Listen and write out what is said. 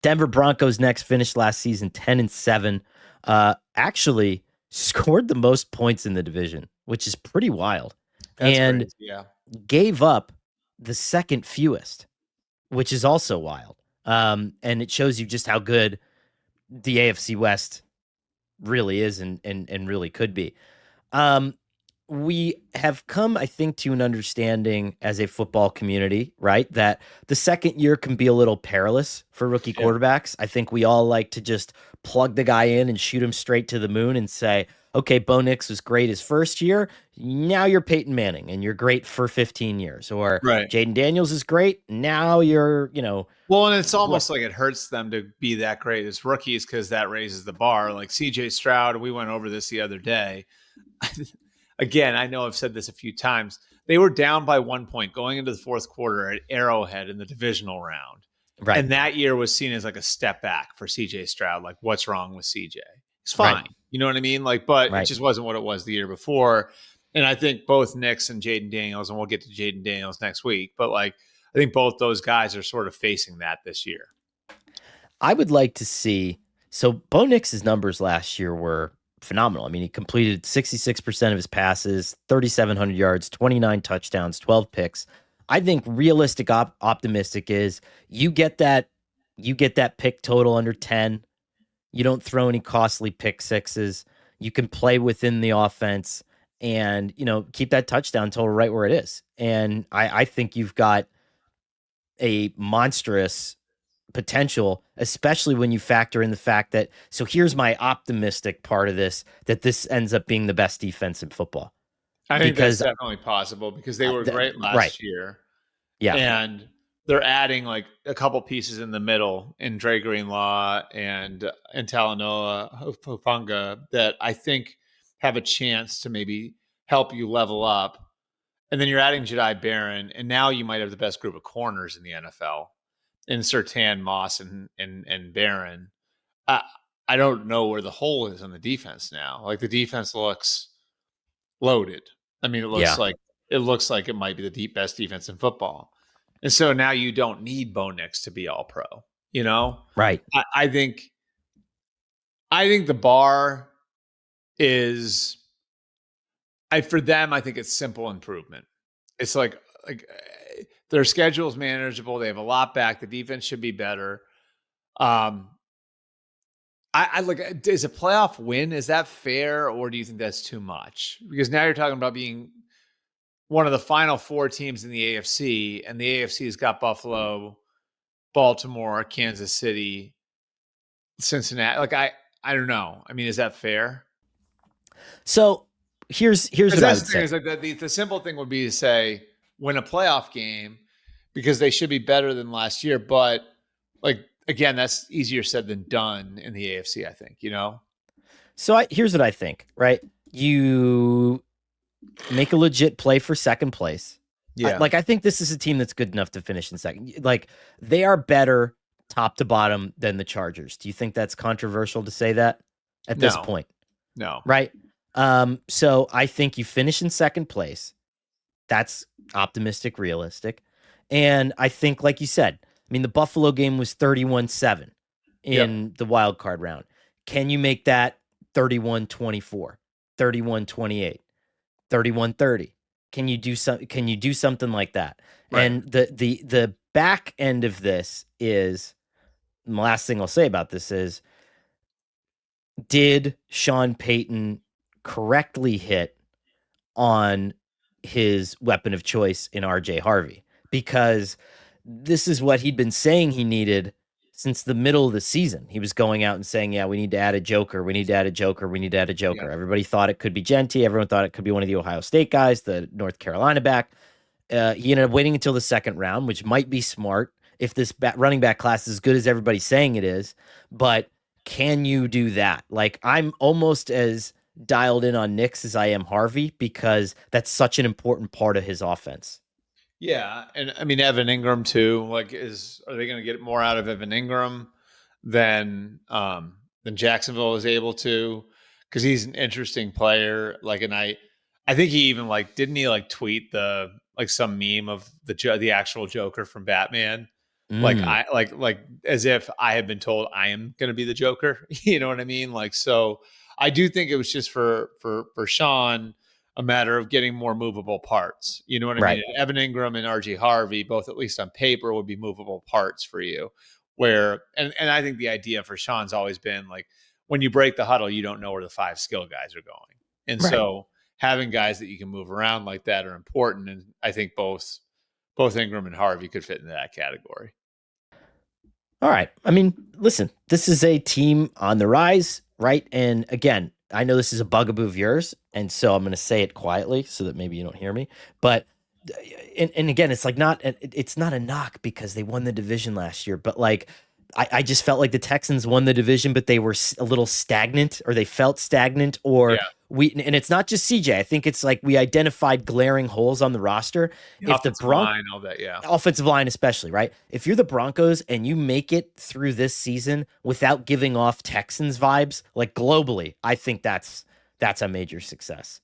Denver Broncos next, finished last season 10-7. Actually scored the most points in the division, which is pretty wild. That's and crazy, yeah. gave up the second fewest, which is also wild. And it shows you just how good the AFC West really is and really could be. Um, we have come, I think, to an understanding as a football community, right? That the second year can be a little perilous for rookie Yeah. quarterbacks. I think we all like to just plug the guy in and shoot him straight to the moon and say, okay, Bo Nix was great his first year. Now you're Peyton Manning and you're great for 15 years. Or Right. Jaden Daniels is great. Now you're, Well, and it's what? almost like it hurts them to be that great as rookies because that raises the bar. Like CJ Stroud, we went over this the other day. Again, I know I've said this a few times. They were down by 1 point going into the fourth quarter at Arrowhead in the divisional round. Right. And that year was seen as like a step back for CJ Stroud. Like, what's wrong with CJ? It's fine. Right. You know what I mean? Like, but Right. it just wasn't what it was the year before. And I think both Nix and Jaden Daniels, and we'll get to Jaden Daniels next week, but like, I think both those guys are sort of facing that this year. I would like to see. So Bo Nix's numbers last year were phenomenal. I mean, he completed 66% of his passes, 3,700 yards, 29 touchdowns, 12 picks. I think realistic, optimistic is you get that pick total under 10. You don't throw any costly pick sixes. You can play within the offense and, keep that touchdown total right where it is. And I think you've got a monstrous potential, especially when you factor in the fact that, so here's my optimistic part of this, that this ends up being the best defense in football. I think that's definitely possible because they were great right. last year. Yeah. And they're adding like a couple pieces in the middle in Dre Greenlaw and Talanoa Hufanga that I think have a chance to maybe help you level up. And then you're adding Jedi Barron, and now you might have the best group of corners in the NFL in Surtain, Moss, and Barron. I don't know where the hole is on the defense now. Like the defense looks loaded. I mean, it looks like it might be the best defense in football. And so now you don't need Bo Nix to be all pro, Right. I think the bar is for them, I think it's simple improvement. It's like their schedule is manageable. They have a lot back. The defense should be better. I like, is a playoff win, is that fair, or do you think that's too much? Because now you're talking about being one of the final four teams in the AFC, and the AFC has got Buffalo, Baltimore, Kansas City, Cincinnati. Like, I don't know. I mean, is that fair? So here's what I would say. Is like the simple thing would be to say win a playoff game because they should be better than last year. But like, again, that's easier said than done in the AFC, I think, So here's what I think, right? You make a legit play for second place. Yeah. I think this is a team that's good enough to finish in second. Like, they are better top to bottom than the Chargers. Do you think that's controversial to say that at this point? No. Right? So I think you finish in second place. That's optimistic, realistic. And I think, like you said, I mean, the Buffalo game was 31-7 in the wild card round. Can you make that 31-24, 31-28, 31-30? Can you do something like that? Right. And the back end of this is, the last thing I'll say about this is, did Sean Payton correctly hit on his weapon of choice in RJ Harvey? Because this is what he'd been saying he needed since the middle of the season. He was going out and saying, yeah, we need to add a joker. We need to add a joker. We need to add a joker. Yeah. Everybody thought it could be Genty. Everyone thought it could be one of the Ohio State guys, the North Carolina back. He ended up waiting until the second round, which might be smart if this running back class is as good as everybody's saying it is. But can you do that? Like, I'm almost as dialed in on Nix as I am Harvey, because that's such an important part of his offense. Yeah, and I mean Evan Ingram too. Like, are they going to get more out of Evan Ingram than Jacksonville is able to? Because he's an interesting player. Like, and I think he even didn't he tweet some meme of the actual Joker from Batman? Like Mm, like as if I had been told I am going to be the Joker. You know what I mean? Like, so I do think it was just for Sean a matter of getting more movable parts. You know what I mean? right. And Evan Ingram and RG Harvey, both at least on paper, would be movable parts for you. Where and I think the idea for Sean's always been like, when you break the huddle, you don't know where the five skill guys are going, and Right. so having guys that you can move around like that are important. And I think both Ingram and Harvey could fit into that category. All right. I mean, listen, this is a team on the rise, right? And again, I know this is a bugaboo of yours, and so I'm going to say it quietly so that maybe you don't hear me. But and again, it's like it's not a knock because they won the division last year, but like I just felt like the Texans won the division, but they were a little stagnant, or they felt stagnant, or Yeah. and it's not just CJ. I think it's like we identified glaring holes on the roster. The If the offensive Bronx line, all that, yeah. offensive line especially, right? If you're the Broncos and you make it through this season without giving off Texans vibes, like globally, I think that's a major success.